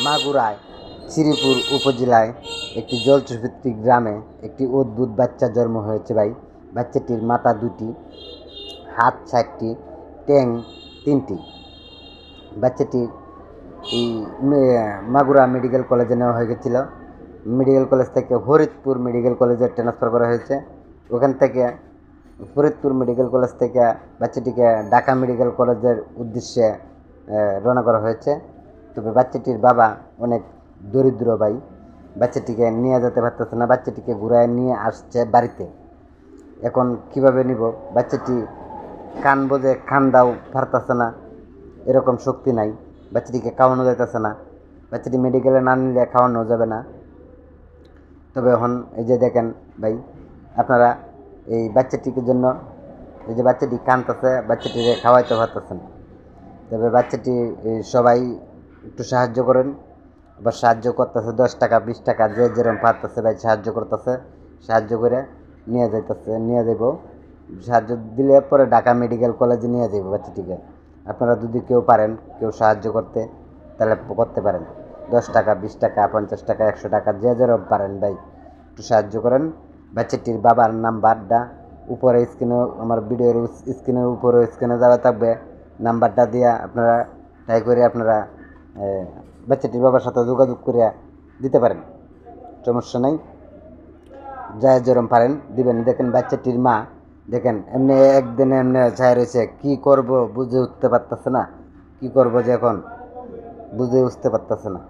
মাগুরায় শ্রীপুর উপজেলায় একটি জলছুভিত্তিক গ্রামে একটি অদ্ভুত বাচ্চা জন্ম হয়েছে ভাই। বাচ্চাটির মাথা দুটি, হাত 4টি, ট্যাং 3টি। বাচ্চাটি এই মাগুরা মেডিকেল কলেজে নেওয়া হয়ে গেছিল। মেডিকেল কলেজ থেকে ফরিদপুর মেডিকেল কলেজে ট্রান্সফার করা হয়েছে। ওখান থেকে ফরিদপুর মেডিকেল কলেজ থেকে বাচ্চাটিকে ঢাকা মেডিকেল কলেজের উদ্দেশ্যে রওনা করা হয়েছে। তবে বাচ্চাটির বাবা অনেক দরিদ্র ভাই, বাচ্চাটিকে নিয়ে যেতে পারতেছে না। বাচ্চাটিকে ঘুরায় নিয়ে আসছে বাড়িতে। এখন কিভাবে নিব? বাচ্চাটি কান বোঝে, খান দাও পারতেছে না, এরকম শক্তি নাই। বাচ্চাটিকে খাওয়ানো যাইতেছে না। বাচ্চাটি মেডিকেলে না নিলে খাওয়ানো যাবে না। তবে এখন এই যে দেখেন ভাই, আপনারা এই বাচ্চাটির জন্য, এই যে বাচ্চাটি কাঁদতেছে, বাচ্চাটিকে খাওয়াইতে পারতেছেন। তবে বাচ্চাটি সবাই একটু সাহায্য করেন। আবার সাহায্য করতেছে 10 টাকা 20 টাকা, যে যেরকম পারতেছে ভাই সাহায্য করতেছে। সাহায্য করে নিয়ে যাইব। সাহায্য দিলে পরে ঢাকা মেডিকেল কলেজে নিয়ে যাইব বাচ্চাটিকে। আপনারা যদি কেউ পারেন, কেউ সাহায্য করতে, তাহলে করতে পারেন। 10 টাকা 20 টাকা 50 টাকা 100 টাকা, যে যেরকম পারেন ভাই একটু সাহায্য করেন। বাচ্চাটির বাবার নাম্বারটা উপরে স্ক্রিনে, আমার ভিডিওর স্ক্রিনের উপরে স্ক্রিনে দেওয়া থাকবে। নাম্বারটা দিয়ে আপনারা ট্রাই করে আপনারা বাচ্চাটির বাবার সাথে যোগাযোগ করে দিতে পারেন, সমস্যা নাই। যা যেরকম পারেন দিবেন। দেখেন বাচ্চাটির মা, দেখেন এমনি একদিনে এমনি ছায়া রয়েছে। কী করব বুঝে উঠতে পারতেছে না, কী করবো যে এখন বুঝে উঠতে পারতেছে না।